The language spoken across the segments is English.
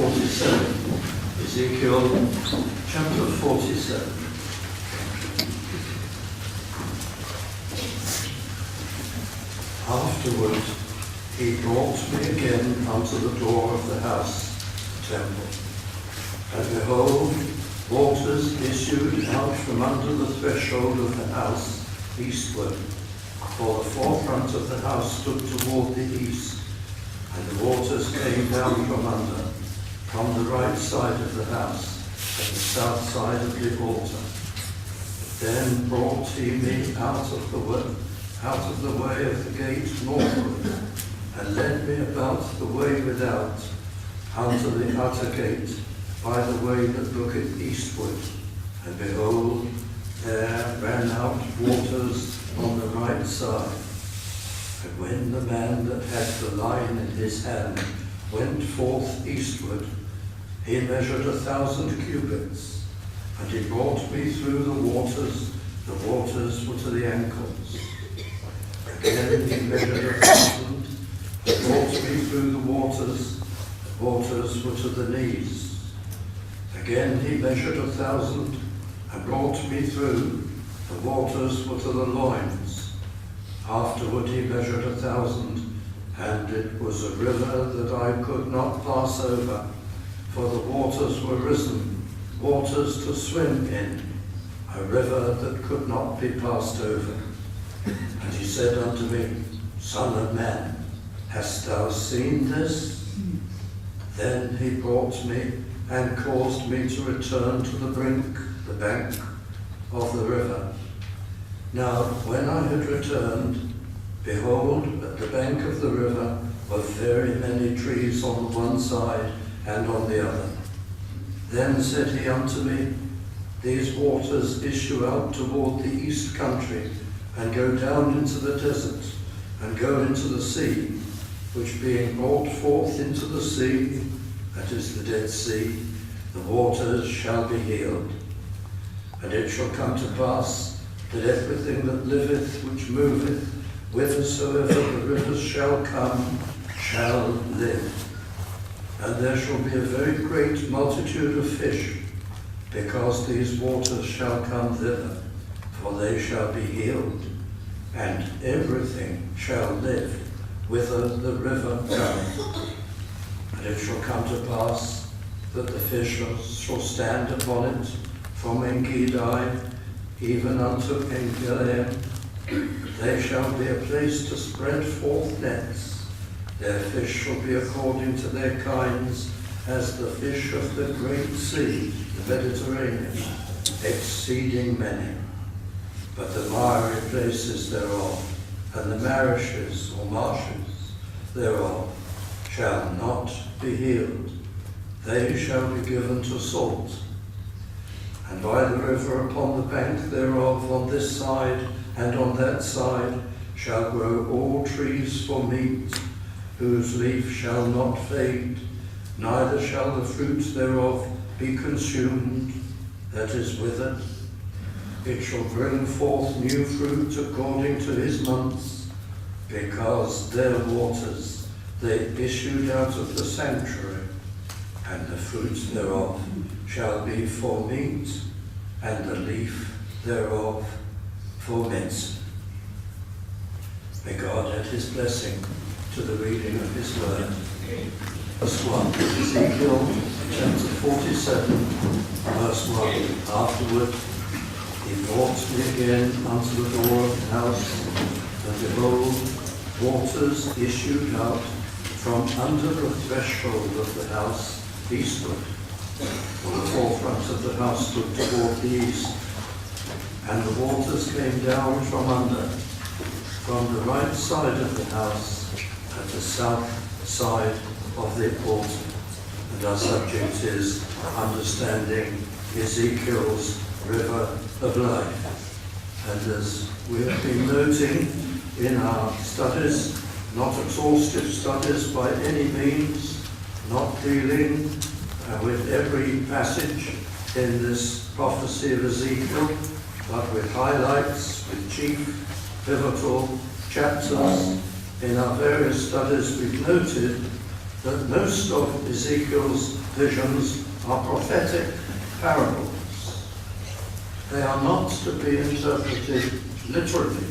47. Ezekiel chapter 47. Afterward he brought me again unto the door of the house, the temple. And behold, waters issued out from under the threshold of the house eastward, for the forefront of the house stood toward the east, and the waters came down from the right side of the house, at the south side of the altar. Then brought he me out of the way of the gate northward, and led me about the way without, unto the utter gate, by the way that looketh eastward. And behold, there ran out waters on the right side. And when the man that had the line in his hand went forth eastward, he measured 1,000 cubits, and he brought me through the waters were to the ankles. Again he measured 1,000, and brought me through the waters were to the knees. Again he measured 1,000, and brought me through, the waters were to the loins. Afterward he measured 1,000, and it was a river that I could not pass over, for the waters were risen, waters to swim in, a river that could not be passed over. And he said unto me, Son of man, hast thou seen this? Then he brought me and caused me to return to the bank of the river. Now when I had returned, behold, at the bank of the river were very many trees on the one side and on the other. Then said he unto me, These waters issue out toward the east country, and go down into the desert, and go into the sea, which being brought forth into the sea, that is the Dead Sea, the waters shall be healed. And it shall come to pass that everything that liveth, which moveth, whithersoever the rivers shall come, shall live. And there shall be a very great multitude of fish, because these waters shall come thither, for they shall be healed, and everything shall live whither the river cometh. And it shall come to pass that the fish shall stand upon it from Engedi even unto Engedi. They shall be a place to spread forth nets. Their fish shall be according to their kinds, as the fish of the great sea, the Mediterranean, exceeding many. But the miry places thereof, and the marishes or marshes thereof, shall not be healed. They shall be given to salt. And by the river upon the bank thereof, on this side and on that side, shall grow all trees for meat, whose leaf shall not fade, neither shall the fruit thereof be consumed, that is withered. It shall bring forth new fruit according to his months, because their waters they issued out of the sanctuary, and the fruit thereof shall be for meat, and the leaf thereof for medicine. May God add his blessing to the reading of his word. Verse 1, Ezekiel chapter 47, verse 1. Afterward he brought me again unto the door of the house, and behold, waters issued out from under the threshold of the house eastward, for the forefront of the house stood toward the east. And the waters came down from the right side of the house, at the south side of the altar. And our subject is understanding Ezekiel's river of life. And as we have been noting in our studies, not exhaustive studies by any means, not dealing with every passage in this prophecy of Ezekiel, but with highlights, with chief pivotal chapters. In our various studies we've noted that most of Ezekiel's visions are prophetic parables. They are not to be interpreted literally,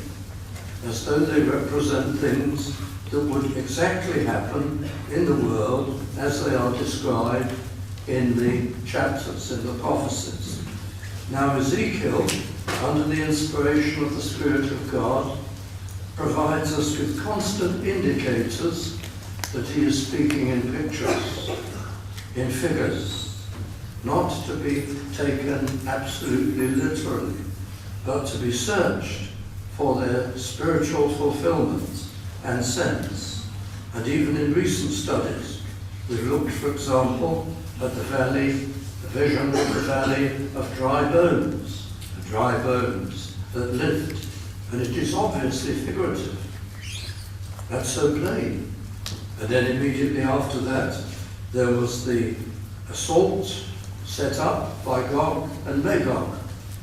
as though they represent things that would exactly happen in the world as they are described in the chapters, in the prophecies. Now Ezekiel, under the inspiration of the Spirit of God, provides us with constant indicators that he is speaking in pictures, in figures, not to be taken absolutely literally, but to be searched for their spiritual fulfillment and sense. And even in recent studies, we've looked, for example, at the vision of the valley of dry bones that lived. And it is obviously figurative. That's so plain. And then immediately after that, there was the assault set up by Gog and Magog.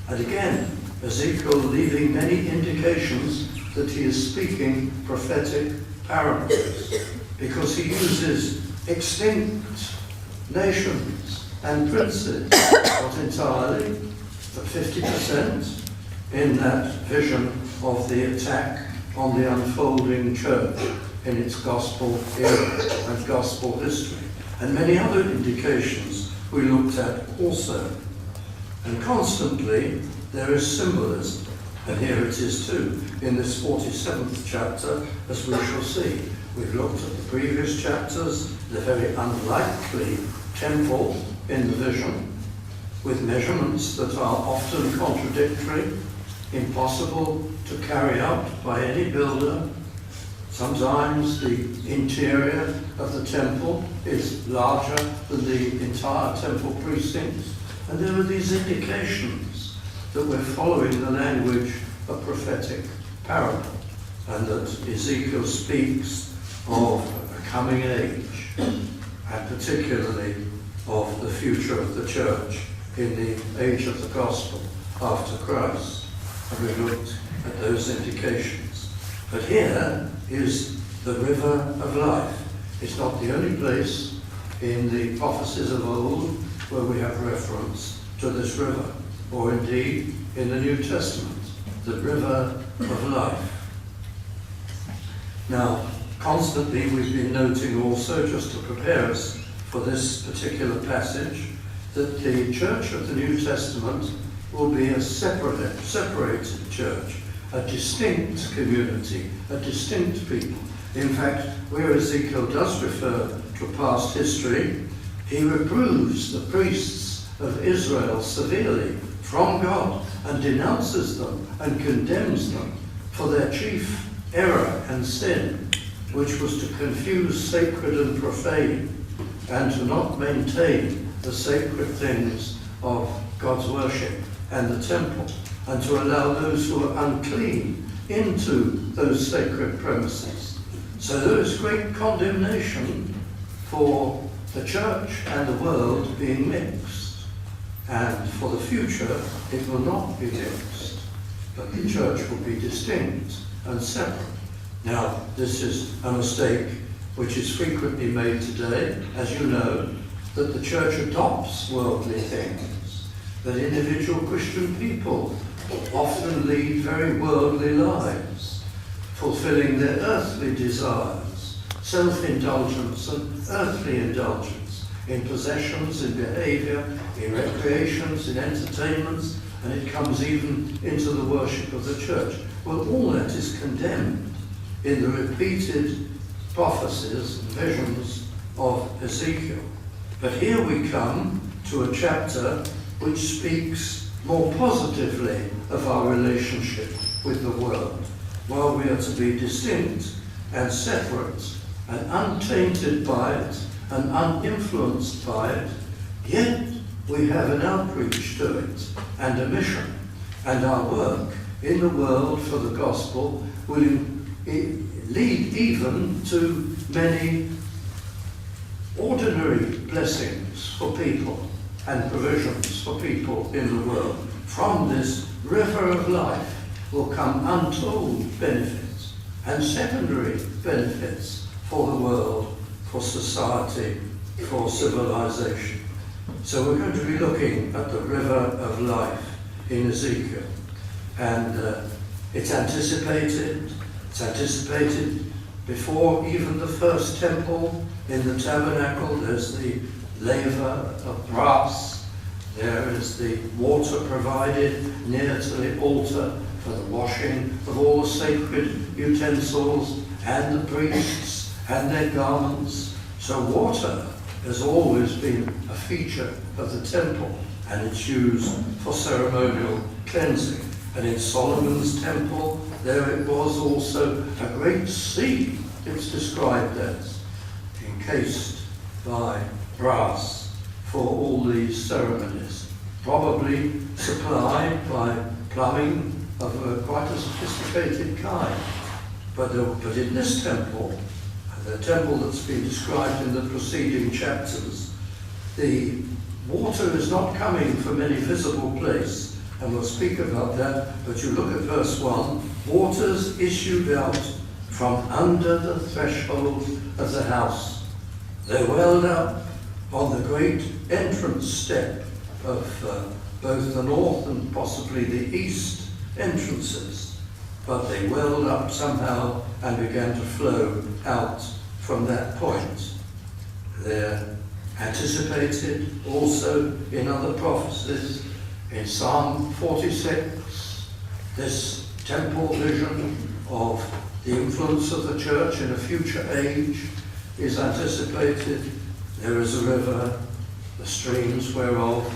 And again, Ezekiel leaving many indications that he is speaking prophetic parables, because he uses extinct nations and princes, not entirely, but 50% in that vision of the attack on the unfolding church in its gospel era and gospel history, and many other indications we looked at also. And constantly there is symbolism, and here it is too, in this 47th chapter, as we shall see. We've looked at the previous chapters, the very unlikely temple in the vision, with measurements that are often contradictory, impossible to carry out by any builder. Sometimes the interior of the temple is larger than the entire temple precincts, and there are these indications that we're following the language of prophetic parable, and that Ezekiel speaks of a coming age, and particularly of the future of the church in the age of the gospel after Christ. And we looked at those indications. But here is the river of life. It's not the only place in the prophecies of old where we have reference to this river, or indeed in the New Testament, the river of life. Now, constantly we've been noting also, just to prepare us for this particular passage, that the church of the New Testament will be a separated church, a distinct community, a distinct people. In fact, where Ezekiel does refer to past history, he reproves the priests of Israel severely from God and denounces them and condemns them for their chief error and sin, which was to confuse sacred and profane and to not maintain the sacred things of God's worship and the temple, and to allow those who are unclean into those sacred premises. So there is great condemnation for the church and the world being mixed. And for the future, it will not be mixed, but the church will be distinct and separate. Now, this is a mistake which is frequently made today, as you know, that the church adopts worldly things, that individual Christian people often lead very worldly lives, fulfilling their earthly desires, self-indulgence and earthly indulgence, in possessions, in behaviour, in recreations, in entertainments, and it comes even into the worship of the church. Well, all that is condemned in the repeated prophecies and visions of Ezekiel. But here we come to a chapter which speaks more positively of our relationship with the world, while we are to be distinct and separate and untainted by it and uninfluenced by it, yet we have an outreach to it and a mission, and our work in the world for the gospel will lead even to many ordinary blessings for people and provisions for people in the world. From this river of life will come untold benefits and secondary benefits for the world for society, for civilization. So we're going to be looking at the river of life in Ezekiel. And it's anticipated before even the first temple in the tabernacle. There's the laver of brass. There is the water provided near to the altar for the washing of all the sacred utensils and the priests and their garments. So water has always been a feature of the temple, and it's used for ceremonial cleansing. And in Solomon's temple, there it was also a great sea, it's described as, encased by brass for all these ceremonies, probably supplied by plumbing of quite a sophisticated kind. But in this temple, the temple that's been described in the preceding chapters, the water is not coming from any visible place, and we'll speak about that. But you look at verse 1, waters issued out from under the threshold of the house. They welled up on the great entrance step of both the north and possibly the east entrances, but they welled up somehow and began to flow out from that point. They're anticipated also in other prophecies. In Psalm 46, this temple vision of the influence of the church in a future age is anticipated. There is a river, the streams whereof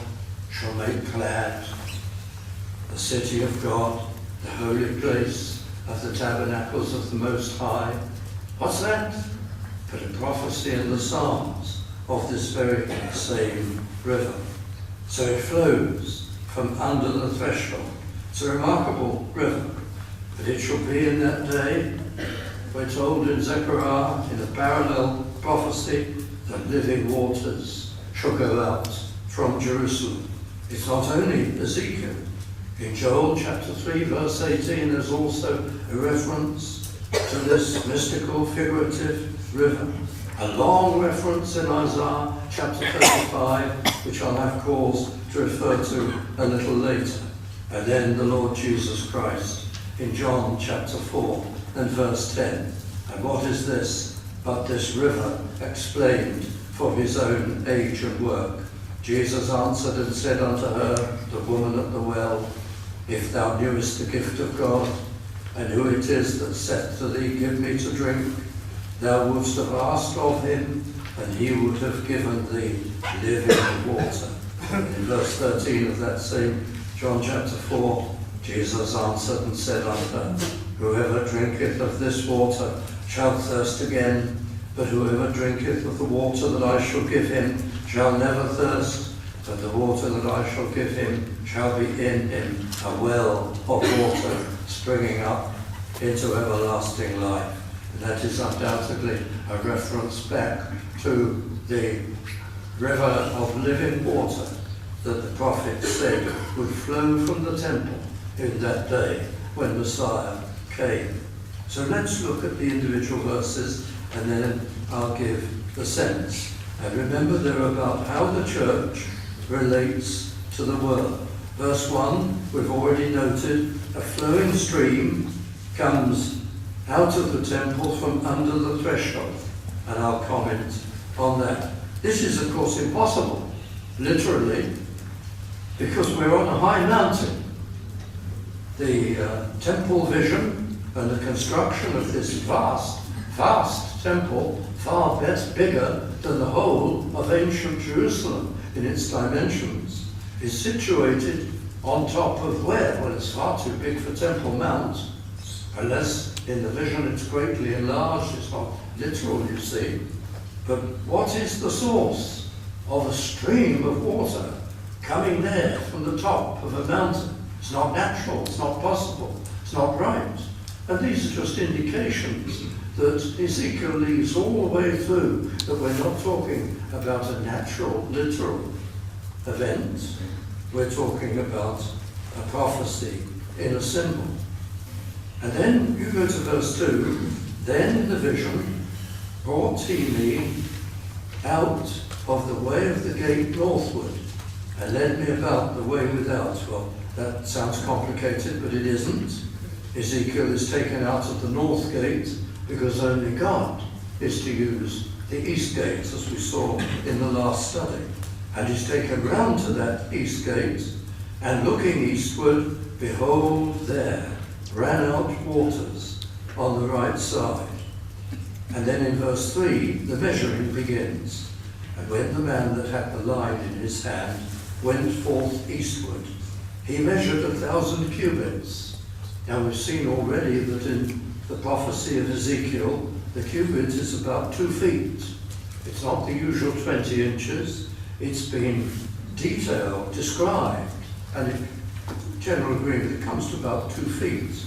shall make glad the city of God, the holy place of the tabernacles of the Most High. What's that? But a prophecy in the Psalms of this very same river. So it flows from under the threshold. It's a remarkable river. But it shall be in that day, we're told in Zechariah, in a parallel prophecy, that living waters shall go out from Jerusalem. It's not only Ezekiel. In Joel chapter 3 verse 18 there's also a reference to this mystical figurative river. A long reference in Isaiah chapter 35, which I'll have cause to refer to a little later. And then the Lord Jesus Christ in John chapter 4 and verse 10. And what is this but this river explained for his own age and work? Jesus answered and said unto her, the woman at the well, if thou knewest the gift of God, and who it is that saith to thee, give me to drink, thou wouldst have asked of him, and he would have given thee living water. In verse 13 of that same John chapter 4, Jesus answered and said unto her, whoever drinketh of this water shall thirst again, but whoever drinketh of the water that I shall give him shall never thirst, but the water that I shall give him shall be in him a well of water springing up into everlasting life. And that is undoubtedly a reference back to the river of living water that the prophet said would flow from the temple in that day when Messiah came. So let's look at the individual verses and then I'll give the sense. And remember, they're about how the church relates to the world. Verse 1, we've already noted, a flowing stream comes out of the temple from under the threshold. And I'll comment on that. This is, of course, impossible, literally, because we're on a high mountain. The temple vision and the construction of this vast temple, far bigger than the whole of ancient Jerusalem in its dimensions, is situated on top of where? Well, it's far too big for Temple Mount, unless in the vision it's greatly enlarged. It's not literal, you see. But what is the source of a stream of water coming there from the top of a mountain? It's not natural, it's not possible, it's not right. And these are just indications that Ezekiel leaves all the way through, that we're not talking about a natural, literal event. We're talking about a prophecy in a symbol. And then you go to verse 2, then in the vision, brought he me out of the way of the gate northward, and led me about the way without. Well, that sounds complicated, but it isn't. Ezekiel is taken out of the north gate because only God is to use the east gate, as we saw in the last study. And he's taken round to that east gate, and looking eastward, behold, there ran out waters on the right side. And then in verse 3, the measuring begins. And when the man that had the line in his hand went forth eastward, he measured 1,000 cubits. Now we've seen already that in the prophecy of Ezekiel, the cubit is about 2 feet. It's not the usual 20 inches. It's been detailed, described, and in general agreement it comes to about 2 feet.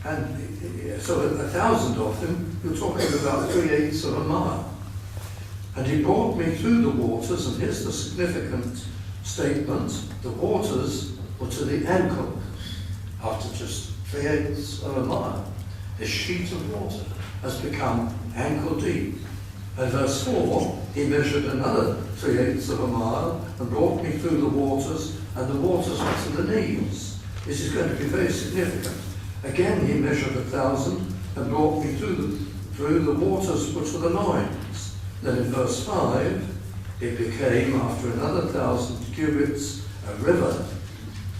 And so 1,000 of them, you're talking about 3/8 of a mile. And he brought me through the waters, and here's the significant statement: the waters were to the ankles. After just 3/8 of a mile, this sheet of water has become ankle deep. And verse 4, he measured another 3/8 of a mile and brought me through the waters, and the waters were to the knees. This is going to be very significant. Again, he measured 1,000 and brought me through the waters were to the loins. Then in verse 5, it became, after another 1,000 cubits, a river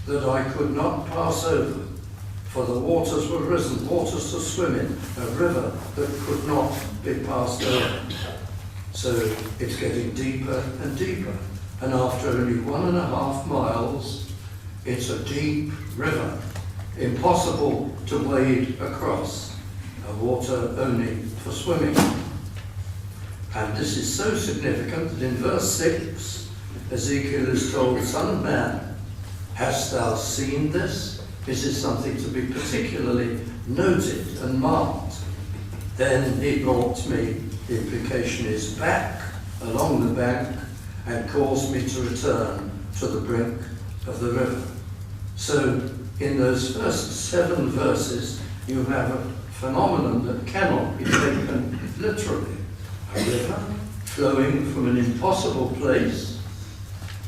that I could not pass over, for the waters were risen, waters to swim in, a river that could not be passed over. So it's getting deeper and deeper. And after only 1.5 miles, it's a deep river, impossible to wade across, a water only for swimming. And this is so significant that in verse 6, Ezekiel is told, "Son of man, hast thou seen this?" This is something to be particularly noted and marked. Then he brought me, the implication is back along the bank, and caused me to return to the brink of the river. So in those first 7 verses, you have a phenomenon that cannot be taken literally. A river flowing from an impossible place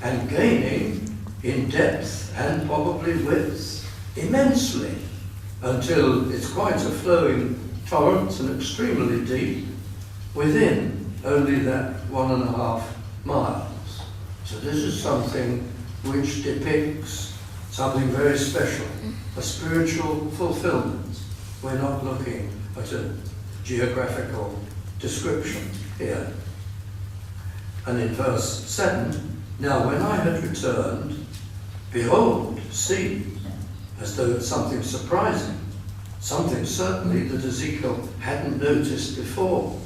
and gaining in depth and probably width immensely, until it's quite a flowing torrent and extremely deep within only that 1.5 miles. So this is something which depicts something very special, a spiritual fulfillment. We're not looking at a geographical description here. And in verse 7, now when I had returned, behold, see, as though it's something surprising, something certainly that Ezekiel hadn't noticed before.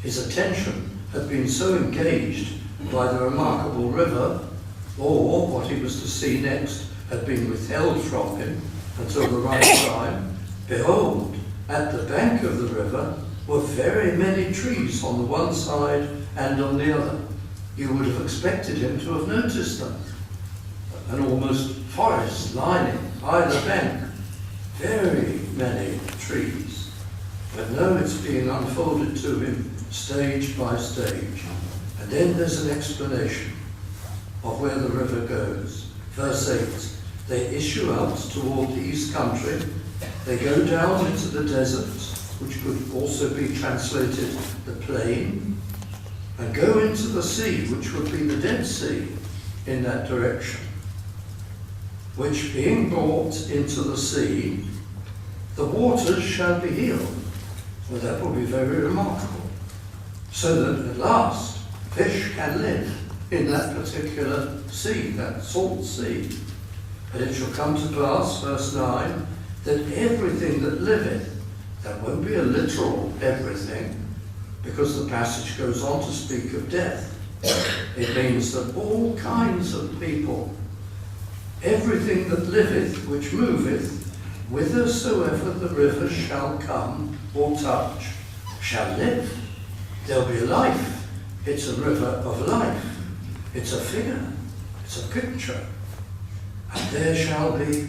His attention had been so engaged by the remarkable river, or what he was to see next had been withheld from him until the right time. Behold, at the bank of the river were very many trees on the one side and on the other. You would have expected him to have noticed them. An almost forest lining either bank. Very many trees. But no, it's being unfolded to him stage by stage. And then there's an explanation of where the river goes. Verse 8, they issue out toward the east country. They go down into the desert, which could also be translated the plain, and go into the sea, which would be the Dead Sea in that direction, which being brought into the sea, the waters shall be healed. Well, that will be very remarkable. So that at last fish can live in that particular sea, that salt sea. And it shall come to pass, verse 9, that everything that liveth, that won't be a literal everything, because the passage goes on to speak of death. It means that all kinds of people, everything that liveth, which moveth, whithersoever the river shall come or touch, shall live. There'll be life. It's a river of life. It's a figure. It's a picture. And there shall be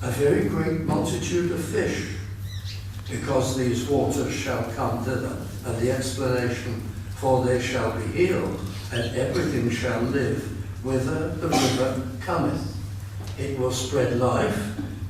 a very great multitude of fish. because these waters shall come thither. And the explanation, for they shall be healed, and everything shall live, whither the river cometh. It will spread life,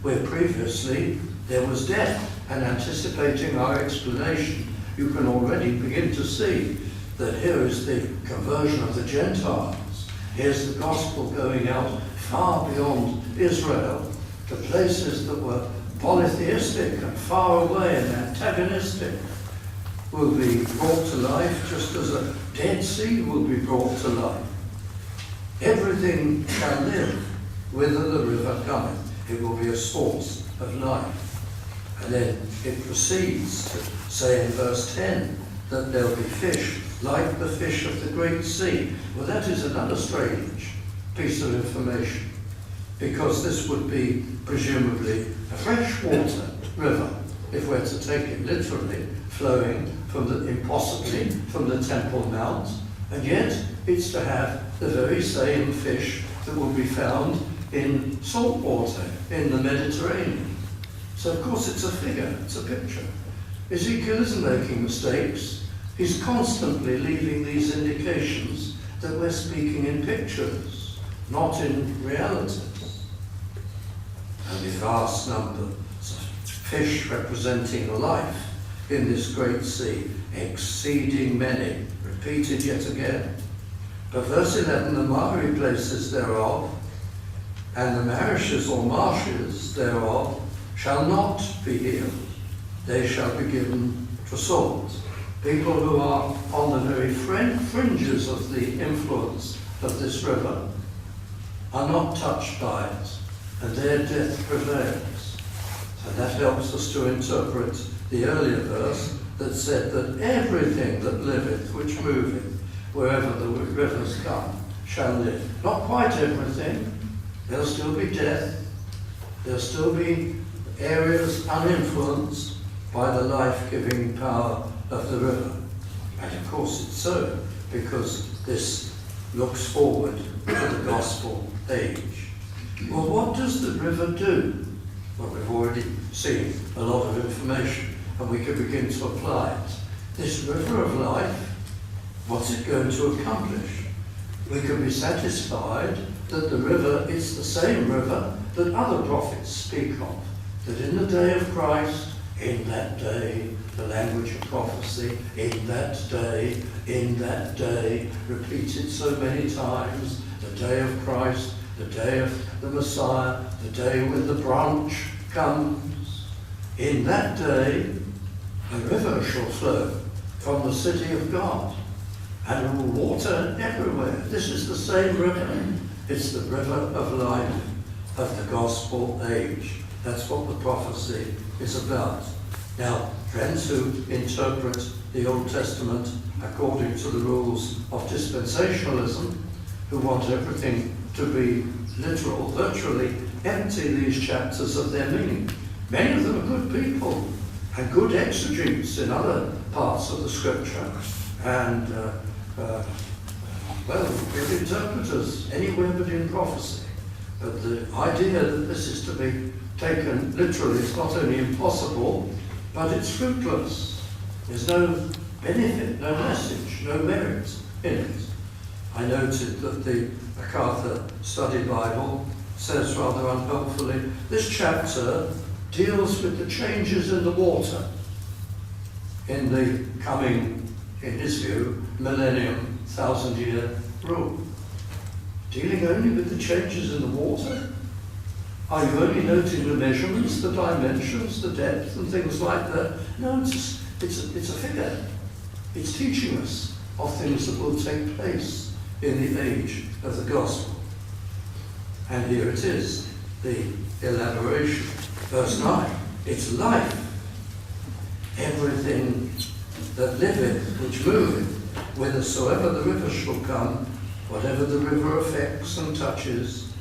where previously there was death. And anticipating our explanation, you can already begin to see that here is the conversion of the Gentiles. Here's the gospel going out far beyond Israel to places that were polytheistic and far away and antagonistic, will be brought to life just as a Dead Sea will be brought to life. Everything shall live whither the river cometh. It will be a source of life. And then it proceeds to say in verse 10 that there'll be fish like the fish of the great sea. Well, that is another strange piece of information, because this would be presumably a freshwater river, if we're to take it literally, flowing impossibly from the Temple Mount, and yet it's to have the very same fish that will be found in salt water in the Mediterranean. So of course it's a figure, it's a picture. Ezekiel isn't making mistakes. He's constantly leaving these indications that we're speaking in pictures, not in realities. And the vast numbers of fish representing life in this great sea, exceeding many, repeated yet again. But verse 11, the miry places thereof, and the marishes or marshes thereof, shall not be healed. They shall be given to salt. People who are on the very fringes of the influence of this river are not touched by it, and their death prevails. And that helps us to interpret the earlier verse that said that everything that liveth, which moveth, wherever the rivers come, shall live. Not quite everything. There'll still be death. There'll still be areas uninfluenced by the life-giving power of the river. And of course it's so, because this looks forward to the gospel age. Well, what does the river do? Well, we've already seen a lot of information, and we can begin to apply it. This river of life, what's it going to accomplish? We can be satisfied that the river is the same river that other prophets speak of, that in the day of Christ, in that day, the language of prophecy, in that day, repeated so many times, the day of Christ, the day of the Messiah, the day when the branch comes. In that day, a river shall flow from the city of God, and it will water everywhere. This is the same river. It's the river of life of the gospel age. That's what the prophecy is about. Now, friends who interpret the Old Testament according to the rules of dispensationalism, who want everything to be literal, virtually empty these chapters of their meaning. Many of them are good people and good exegetes in other parts of the scripture, and good interpreters anywhere but in prophecy. But the idea that this is to be taken literally is not only impossible, but it's fruitless. There's no benefit, no message, no merit in it. I noted that the MacArthur Study Bible says rather unhelpfully, this chapter deals with the changes in the water in the coming, in his view, millennium, 1,000-year rule. Dealing only with the changes in the water? Are you only noting the measurements, the dimensions, the depth and things like that? No, it's a figure. It's teaching us of things that will take place in the age of the gospel. And here it is, the elaboration. Verse 9, it's life. Everything that liveth, which moveth, whithersoever the river shall come, whatever the river affects and touches,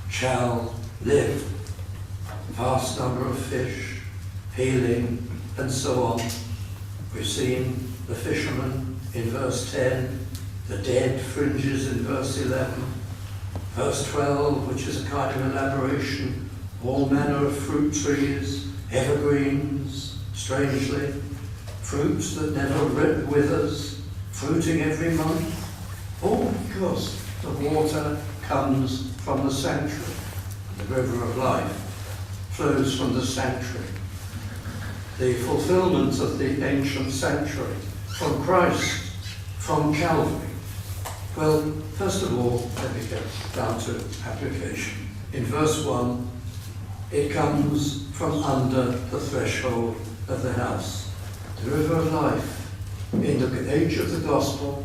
shall live. Vast number of fish, healing, and so on. We've seen the fishermen in verse 10, the dead fringes in verse 11, verse 12, which is a kind of elaboration, all manner of fruit trees, evergreens, strangely, fruits that never withers, fruiting every month, all because the water comes from the sanctuary. The river of life flows from the sanctuary. The fulfillment of the ancient sanctuary from Christ, from Calvary. Well, first of all, let me get down to application. In verse 1, it comes from under the threshold of the house. The river of life, in the age of the gospel,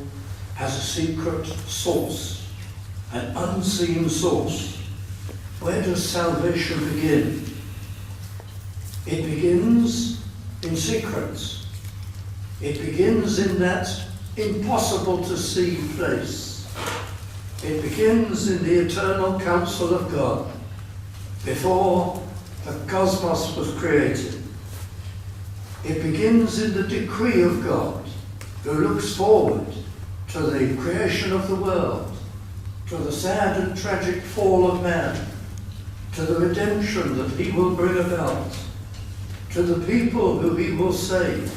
has a secret source, an unseen source. Where does salvation begin? It begins in secret. It begins in that impossible to see place. It begins in the eternal counsel of God before the cosmos was created. It begins in the decree of God, who looks forward to the creation of the world, to the sad and tragic fall of man, to the redemption that he will bring about, to the people who he will save.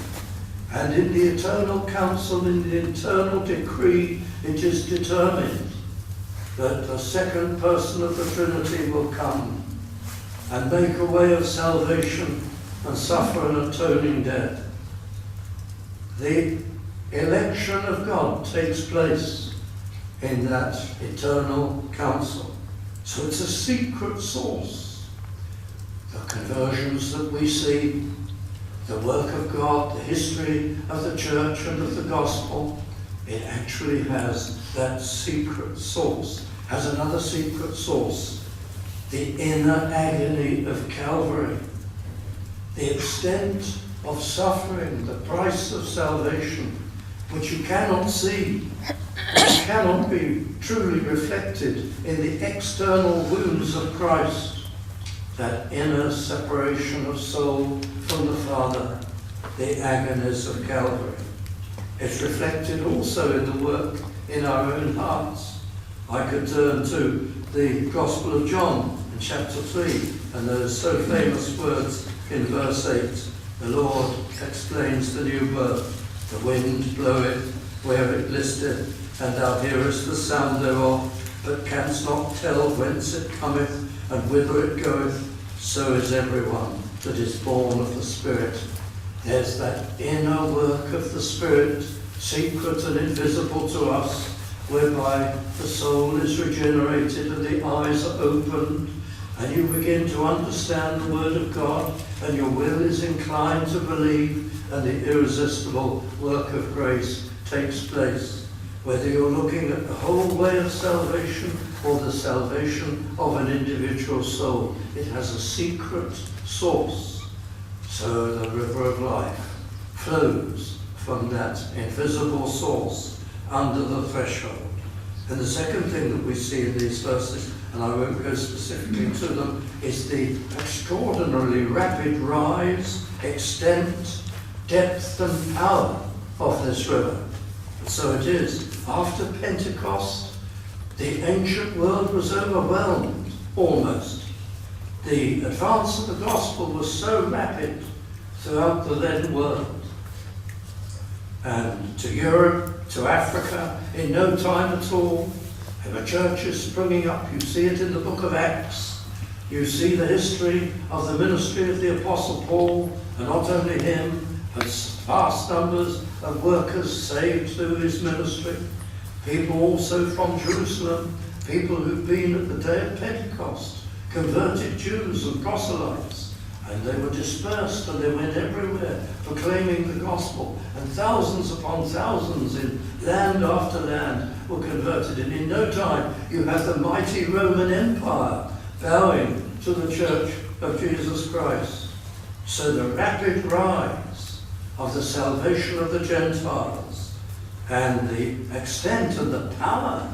And in the eternal counsel, in the eternal decree, it is determined that the second person of the Trinity will come and make a way of salvation and suffer an atoning death. The election of God takes place in that eternal counsel. So it's a secret source. The conversions that we see, the work of God, the history of the church and of the gospel, it actually has that secret source, has another secret source, the inner agony of Calvary, the extent of suffering, the price of salvation, which you cannot see, which cannot be truly reflected in the external wounds of Christ, that inner separation of soul from the Father, the agonies of Calvary. It's reflected also in the work in our own hearts. I could turn to the Gospel of John in chapter 3, and those so famous words in verse 8. The Lord explains the new birth. The wind bloweth where it listeth, and thou hearest the sound thereof, but canst not tell whence it cometh and whither it goeth. So is everyone that is born of the Spirit. There's that inner work of the Spirit, secret and invisible to us, whereby the soul is regenerated and the eyes are opened, and you begin to understand the Word of God, and your will is inclined to believe, and the irresistible work of grace takes place. Whether you're looking at the whole way of salvation or the salvation of an individual soul, it has a secret source. So the river of life flows from that invisible source under the threshold. And the second thing that we see in these verses, and I won't go specifically to them, is the extraordinarily rapid rise, extent, depth and power of this river. And so it is. After Pentecost, the ancient world was overwhelmed, almost. The advance of the gospel was so rapid throughout the then world. And to Europe, to Africa, in no time at all, there were churches springing up. You see it in the book of Acts. You see the history of the ministry of the Apostle Paul, and not only him, but vast numbers of workers saved through his ministry. People also from Jerusalem, people who'd been at the day of Pentecost, converted Jews and proselytes, and they were dispersed and they went everywhere proclaiming the gospel, and thousands upon thousands in land after land were converted. And in no time you have the mighty Roman Empire bowing to the Church of Jesus Christ. So the rapid rise of the salvation of the Gentiles and the extent and the power,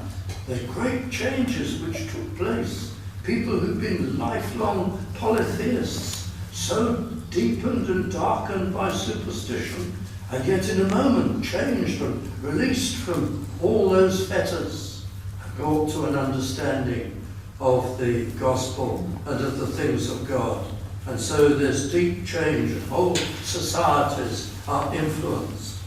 the great changes which took place. People who've been lifelong polytheists, so deepened and darkened by superstition, and yet in a moment changed and released from all those fetters, and brought to an understanding of the gospel and of the things of God. And so there's deep change, and whole societies are influenced.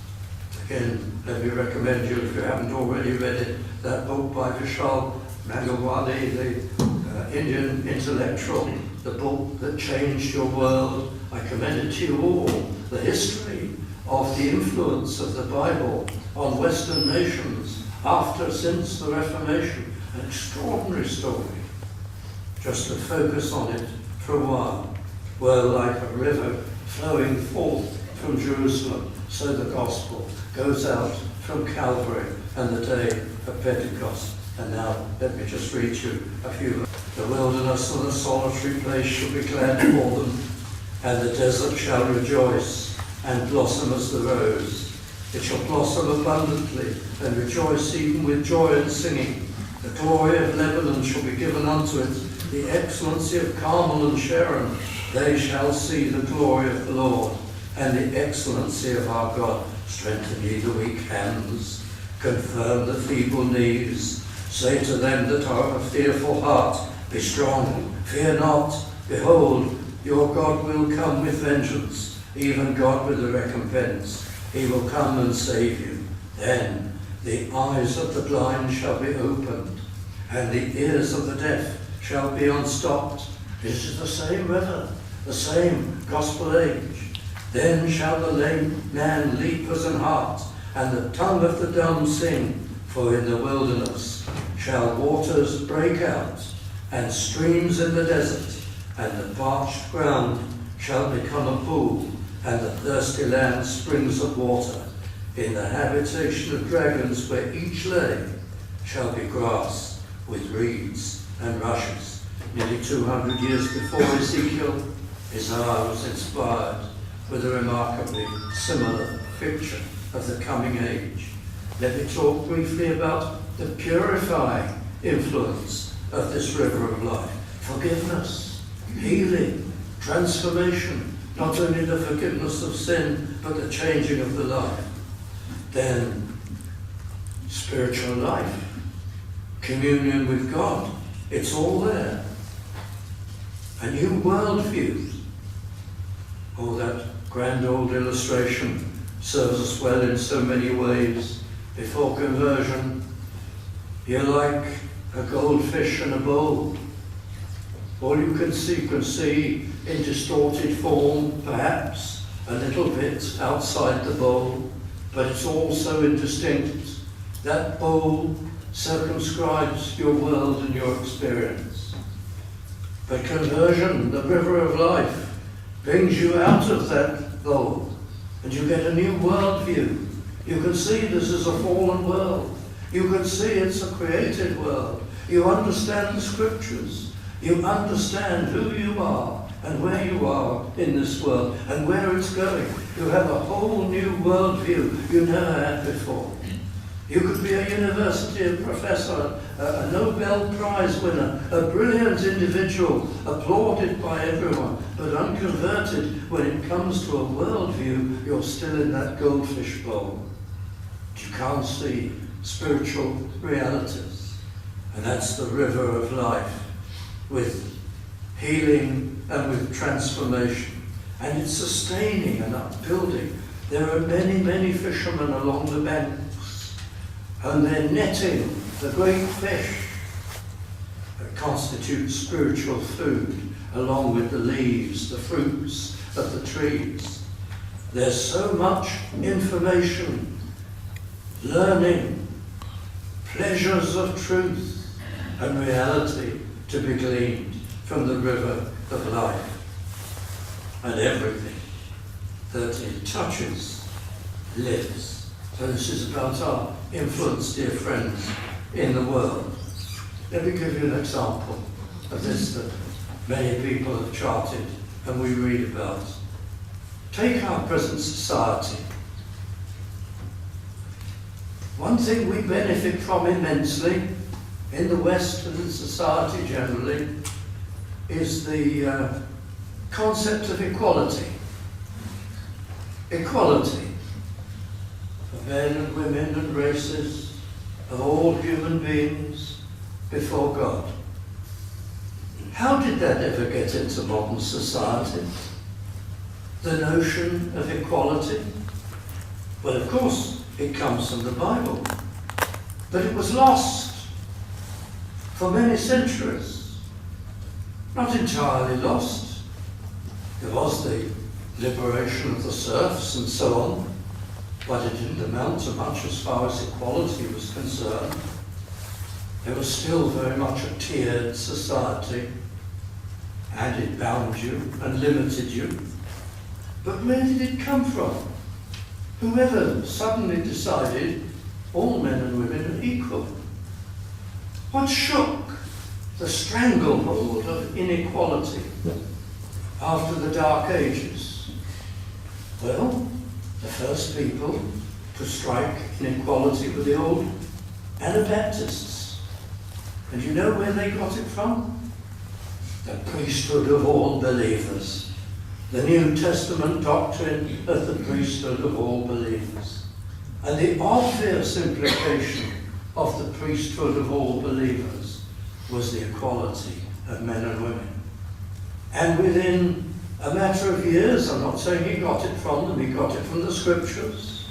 Again, let me recommend you, if you haven't already read it, that book by Vishal Mangalwadi, the Indian intellectual, the book that changed your world. I commend it to you all, the history of the influence of the Bible on Western nations since the Reformation. An extraordinary story. Just to focus on it for a while. Well, like a river flowing forth from Jerusalem, so the gospel goes out from Calvary and the day of Pentecost. And now let me just read you a few. The wilderness and the solitary place shall be glad for them, and the desert shall rejoice and blossom as the rose. It shall blossom abundantly and rejoice even with joy and singing. The glory of Lebanon shall be given unto it, the excellency of Carmel and Sharon. They shall see the glory of the Lord and the excellency of our God. Strengthen ye the weak hands, confirm the feeble knees. Say to them that are of a fearful heart, be strong, fear not. Behold, your God will come with vengeance, even God with a recompense. He will come and save you. Then the eyes of the blind shall be opened, and the ears of the deaf shall be unstopped. This is the same river, the same gospel age. Then shall the lame man leap as an hart, and the tongue of the dumb sing. For in the wilderness shall waters break out, and streams in the desert, and the parched ground shall become a pool, and the thirsty land springs of water. In the habitation of dragons where each lay shall be grass with reeds and rushes. Nearly 200 years before Ezekiel, Isaiah was inspired with a remarkably similar picture of the coming age. Let me talk briefly about the purifying influence of this river of life. Forgiveness, healing, transformation, not only the forgiveness of sin, but the changing of the life. Then spiritual life, communion with God, it's all there. A new worldview. Oh, that grand old illustration serves us well in so many ways. Before conversion, you're like a goldfish in a bowl. All you can see in distorted form, perhaps, a little bit outside the bowl, but it's all so indistinct. That bowl circumscribes your world and your experience. But conversion, the river of life, brings you out of that bowl, and you get a new worldview. You can see this is a fallen world. You can see it's a created world. You understand the scriptures. You understand who you are and where you are in this world and where it's going. You have a whole new worldview you never had before. You could be a university professor, a Nobel Prize winner, a brilliant individual, applauded by everyone, but unconverted. When it comes to a worldview, you're still in that goldfish bowl. You can't see spiritual realities. And that's the river of life, with healing and with transformation. And it's sustaining and upbuilding. There are many, many fishermen along the banks, and they're netting the great fish that constitute spiritual food, along with the leaves, the fruits of the trees. There's so much information, learning, pleasures of truth and reality to be gleaned from the river of life. And everything that it touches lives. So this is about our influence, dear friends, in the world. Let me give you an example of this that many people have charted and we read about. Take our present society. One thing we benefit from immensely in the West and in society generally is the concept of equality. Equality for men and women and races, of all human beings before God. How did that ever get into modern society? The notion of equality? Well, of course, it comes from the Bible. But it was lost for many centuries. Not entirely lost. There was the liberation of the serfs and so on, but it didn't amount to much as far as equality was concerned. It was still very much a tiered society, and it bound you and limited you. But where did it come from? Whoever suddenly decided all men and women are equal? What shook the stranglehold of inequality after the Dark Ages? Well, the first people to strike inequality were the old Anabaptists. And you know where they got it from? The priesthood of all believers. The New Testament doctrine of the priesthood of all believers. And the obvious implication of the priesthood of all believers was the equality of men and women. And within a matter of years, I'm not saying he got it from them, he got it from the scriptures,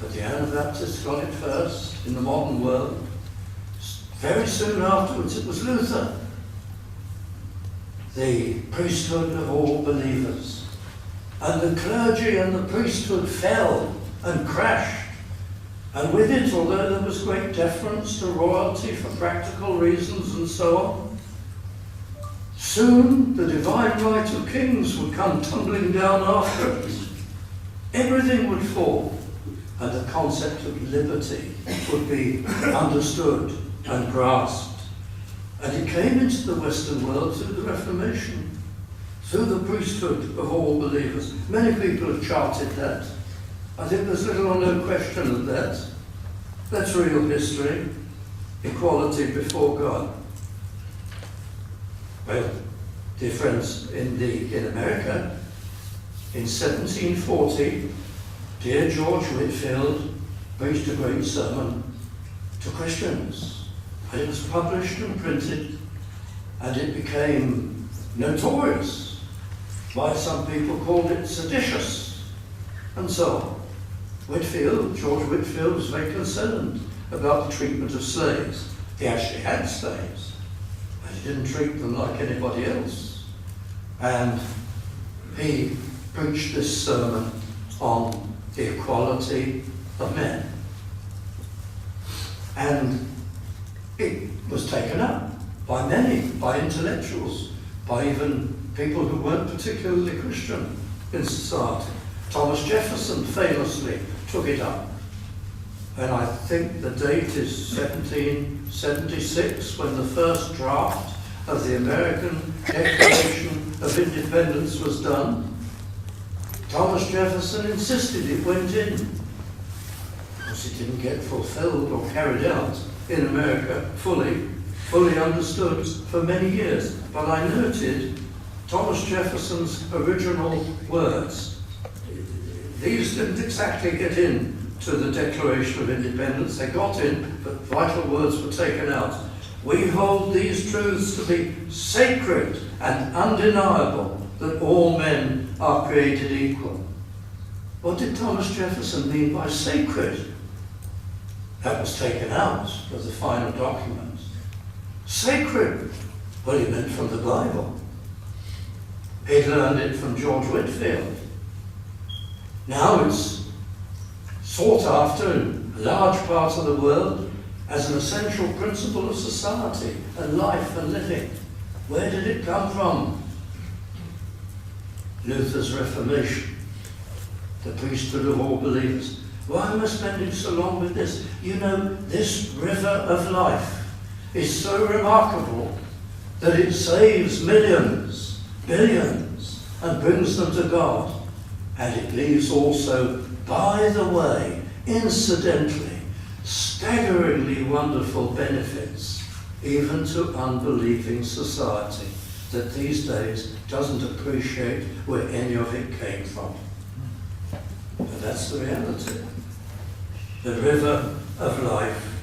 but the Anabaptists got it first in the modern world. Very soon afterwards, it was Luther. The priesthood of all believers. And the clergy and the priesthood fell and crashed. And with it, although there was great deference to royalty for practical reasons and so on, soon the divine right of kings would come tumbling down after it. Everything would fall, and the concept of liberty would be understood and grasped. And it came into the Western world through the Reformation, through the priesthood of all believers. Many people have charted that. I think there's little or no question of that. That's real history. Equality before God. Well, dear friends, in America, in 1740, dear George Whitefield preached a great sermon to Christians. And it was published and printed, and it became notorious. Why some people called it seditious, and so on. George Whitefield was very concerned about the treatment of slaves. He actually had slaves, but he didn't treat them like anybody else. And he preached this sermon on the equality of men. And it was taken up by many, by intellectuals, by even people who weren't particularly Christian in society. Thomas Jefferson famously took it up. And I think the date is 1776, when the first draft of the American Declaration of Independence was done. Thomas Jefferson insisted it went in. Of course, it didn't get fulfilled or carried out in America fully understood for many years. But I noted Thomas Jefferson's original words. These didn't exactly get in to the Declaration of Independence. They got in, but vital words were taken out. We hold these truths to be sacred and undeniable, that all men are created equal. What did Thomas Jefferson mean by sacred? That was taken out of the final document. Sacred, well, he meant from the Bible. He'd learned it from George Whitefield. Now it's sought after in a large part of the world as an essential principle of society and life and living. Where did it come from? Luther's Reformation, the priesthood of all believers. Why am I spending so long with this? You know, this river of life is so remarkable that it saves millions, billions, and brings them to God. And it leaves also, by the way, incidentally, staggeringly wonderful benefits, even to unbelieving society, that these days doesn't appreciate where any of it came from. But that's the reality. The river of life.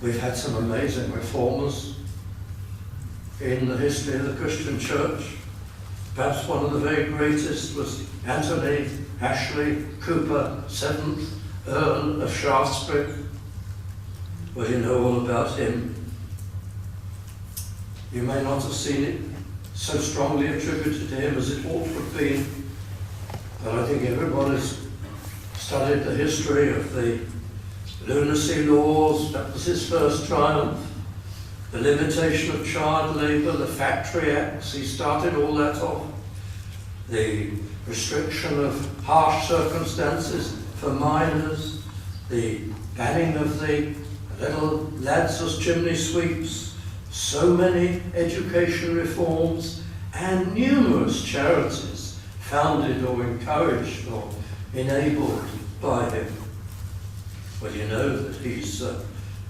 We've had some amazing reformers. in the history of the Christian Church. Perhaps one of the very greatest was Anthony Ashley Cooper, 7th Earl of Shaftesbury. Well, you know all about him. You may not have seen it so strongly attributed to him as it ought to have been, but I think everybody's studied the history of the lunacy laws. That was his first triumph. The limitation of child labour, the Factory Acts, he started all that off. The restriction of harsh circumstances for minors, the banning of the little lads as chimney sweeps, so many education reforms, and numerous charities founded or encouraged or enabled by him. Well, you know that he's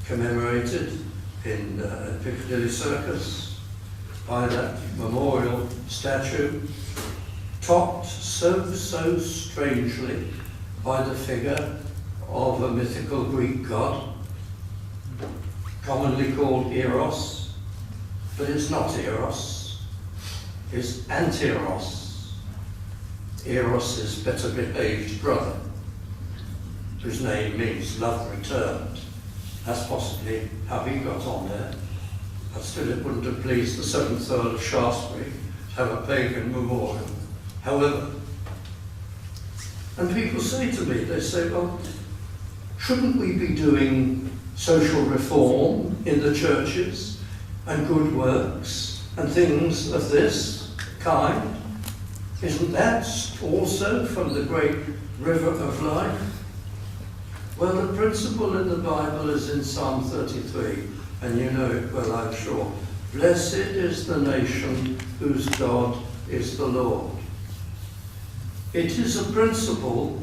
commemorated in Piccadilly Circus by that memorial statue, topped so strangely by the figure of a mythical Greek god, commonly called Eros, but it's not Eros, it's Anteros, Eros' better behaved brother, whose name means love returned. That's possibly how he got on there. But still it wouldn't have pleased the 7th Earl of Shaftesbury to have a pagan memorial. However, and people say to me, they say, well, shouldn't we be doing social reform in the churches and good works and things of this kind? Isn't that also from the great river of life? Well, the principle in the Bible is in Psalm 33, and you know it well, I'm sure. Blessed is the nation whose God is the Lord. It is a principle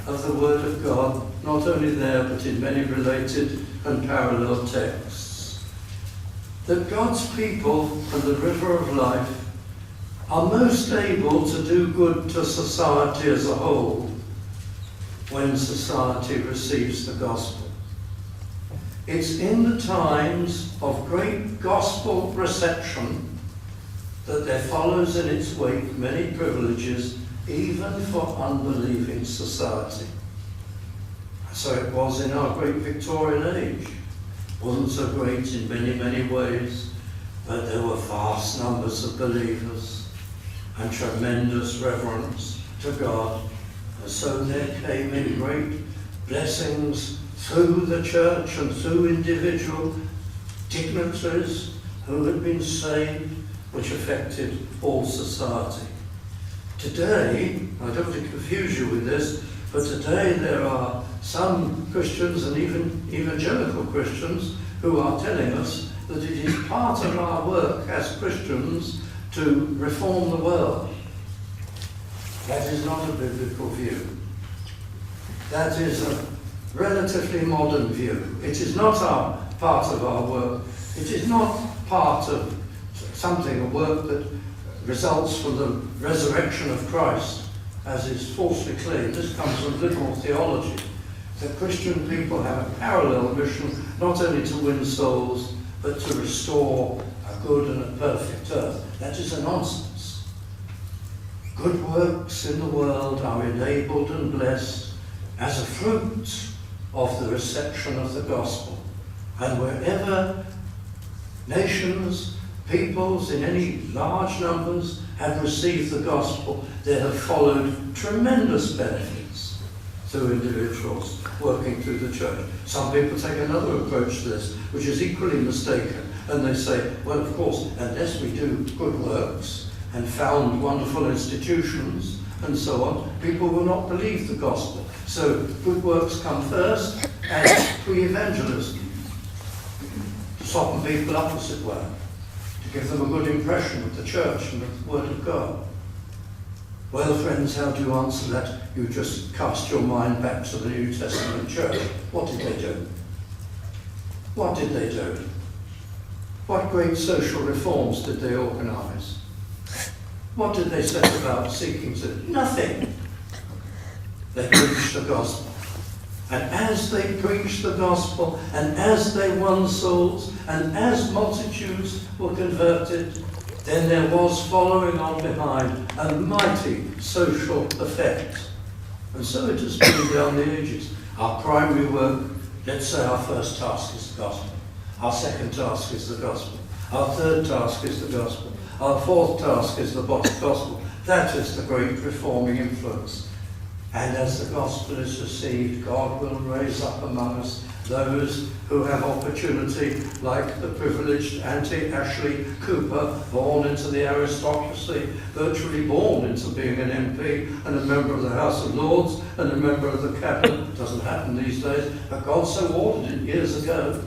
of the Word of God, not only there, but in many related and parallel texts, that God's people and the river of life are most able to do good to society as a whole when society receives the gospel. It's in the times of great gospel reception that there follows in its wake many privileges, even for unbelieving society. So it was in our great Victorian age. Wasn't so great in many ways, but there were vast numbers of believers and tremendous reverence to God. And so there came in great blessings through the church and through individual dignitaries who had been saved, which affected all society. Today, I don't want to confuse you with this, but today there are some Christians and even evangelical Christians who are telling us that it is part of our work as Christians to reform the world. That is not a biblical view. That is a relatively modern view. It is not part of our work. It is not part of a work that results from the resurrection of Christ, as is falsely claimed. This comes from liberal theology, that Christian people have a parallel mission, not only to win souls, but to restore a good and a perfect earth. That is a nonsense. Good works in the world are enabled and blessed as a fruit of the reception of the gospel. And wherever nations, peoples in any large numbers have received the gospel, there have followed tremendous benefits through individuals working through the church. Some people take another approach to this, which is equally mistaken, and they say, well, of course, unless we do good works and found wonderful institutions and so on, people will not believe the gospel. So good works come first, and pre-evangelism, to soften people up, as it were, to give them a good impression of the church and of the Word of God. Well, friends, how do you answer that? You just cast your mind back to the New Testament church. What did they do? What did they do? What great social reforms did they organise? What did they set about seeking to do? Nothing. They preached the gospel. And as they preached the gospel, and as they won souls, and as multitudes were converted, then there was following on behind a mighty social effect. And so it has been down the ages. Our primary work, let's say our first task is the gospel. Our second task is the gospel. Our third task is the gospel. Our fourth task is the gospel. That is the great reforming influence. And as the gospel is received, God will raise up among us those who have opportunity, like the privileged Auntie Ashley Cooper, born into the aristocracy, virtually born into being an MP and a member of the House of Lords and a member of the Cabinet. Doesn't happen these days, but God so ordered it years ago.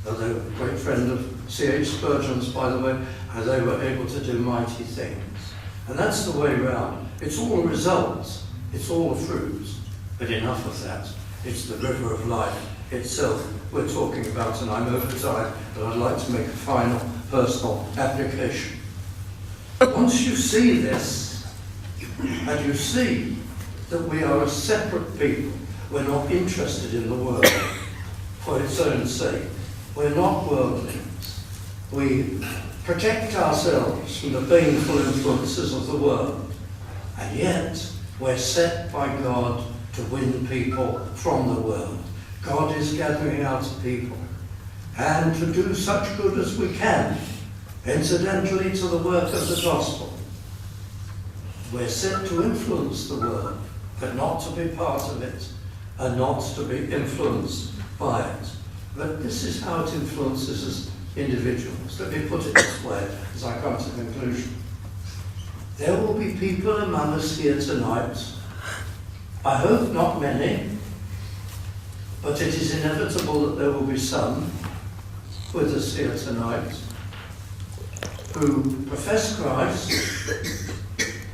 Though a great friend of C.H. Spurgeon's, by the way, and they were able to do mighty things. And that's the way round. It's all a result. It's all a fruit. But enough of that. It's the river of life itself we're talking about, and I'm over time, but I'd like to make a final personal application. Once you see this, and you see that we are a separate people, we're not interested in the world for its own sake. We're not worldlings. We protect ourselves from the baneful influences of the world, and yet we're set by God to win people from the world. God is gathering out people, and to do such good as we can, incidentally to the work of the gospel. We're set to influence the world, but not to be part of it, and not to be influenced by it. But this is how it influences us individuals. Let me put it this way as I come to conclusion. There will be people among us here tonight, I hope not many, but it is inevitable that there will be some with us here tonight who profess Christ,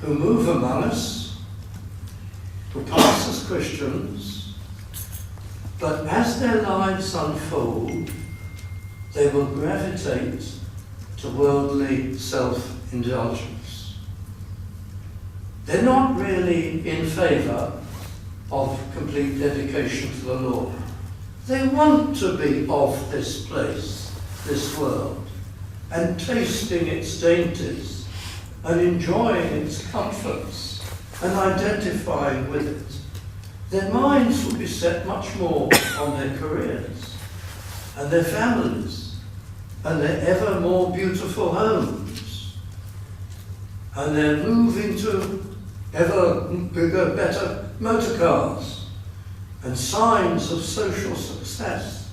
who move among us, who pass as Christians, but as their lives unfold, they will gravitate to worldly self-indulgence. They're not really in favour of complete dedication to the Lord. They want to be of this place, this world, and tasting its dainties, and enjoying its comforts, and identifying with it. Their minds will be set much more on their careers, and their families, and their ever more beautiful homes, and they're moving to ever bigger, better motor cars, and signs of social success.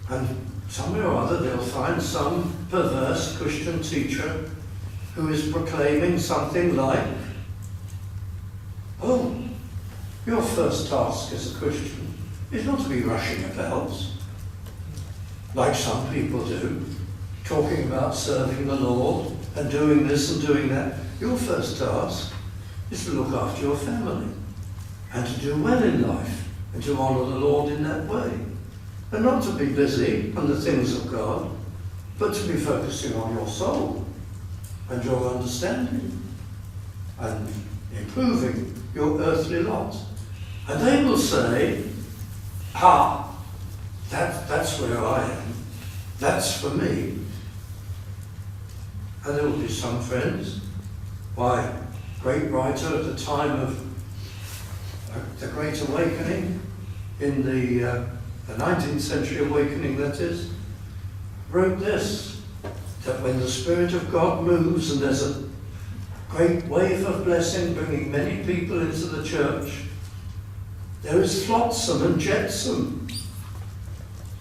And somewhere or other they'll find some perverse Christian teacher who is proclaiming something like, oh, your first task as a Christian is not to be rushing about, like some people do, talking about serving the Lord and doing this and doing that. Your first task is to look after your family and to do well in life and to honour the Lord in that way. And not to be busy on the things of God, but to be focusing on your soul and your understanding and improving your earthly lot. And they will say, that's where I am. That's for me. And there will be some friends, why, great writer at the time of the Great Awakening, in the 19th century awakening that is, wrote this, that when the Spirit of God moves and there's a great wave of blessing bringing many people into the church, there is flotsam and jetsam,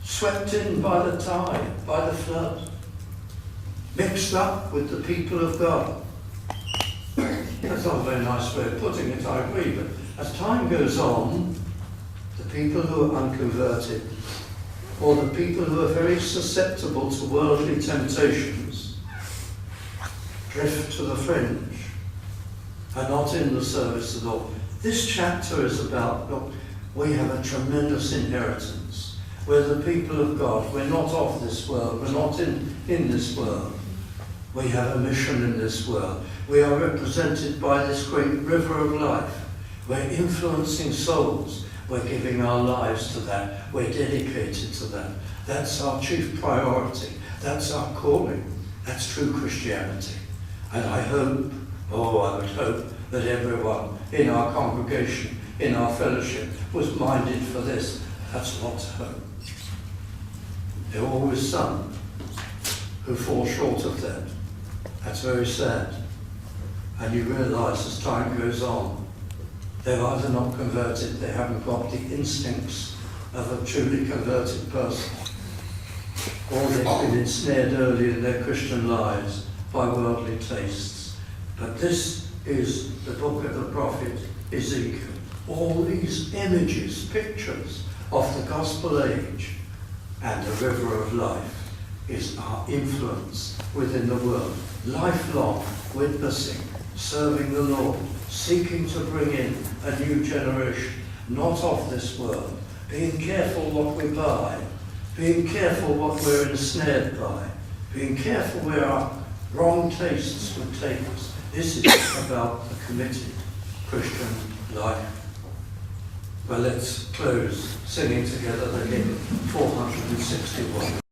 swept in by the tide, by the flood, mixed up with the people of God. That's not a very nice way of putting it, I agree, but as time goes on, the people who are unconverted, or the people who are very susceptible to worldly temptations, drift to the fringe, are not in the service of the Lord. This chapter is about, look, we have a tremendous inheritance. We're the people of God. We're not of this world. We're not in this world. We have a mission in this world. We are represented by this great river of life. We're influencing souls. We're giving our lives to that. We're dedicated to that. That's our chief priority. That's our calling. That's true Christianity. And I hope, I would hope, that everyone in our congregation, in our fellowship, was minded for this. That's not hope. There are always some who fall short of that. That's very sad. And you realise as time goes on, they're either not converted, they haven't got the instincts of a truly converted person, or they've been ensnared early in their Christian lives by worldly tastes. But this is the book of the prophet Ezekiel. All these images, pictures of the gospel age, and the river of life is our influence within the world. Lifelong witnessing, serving the Lord, seeking to bring in a new generation, not of this world, being careful what we buy, being careful what we're ensnared by, being careful where our wrong tastes would take us. This is about a committed Christian life. Well, let's close singing together the hymn 461.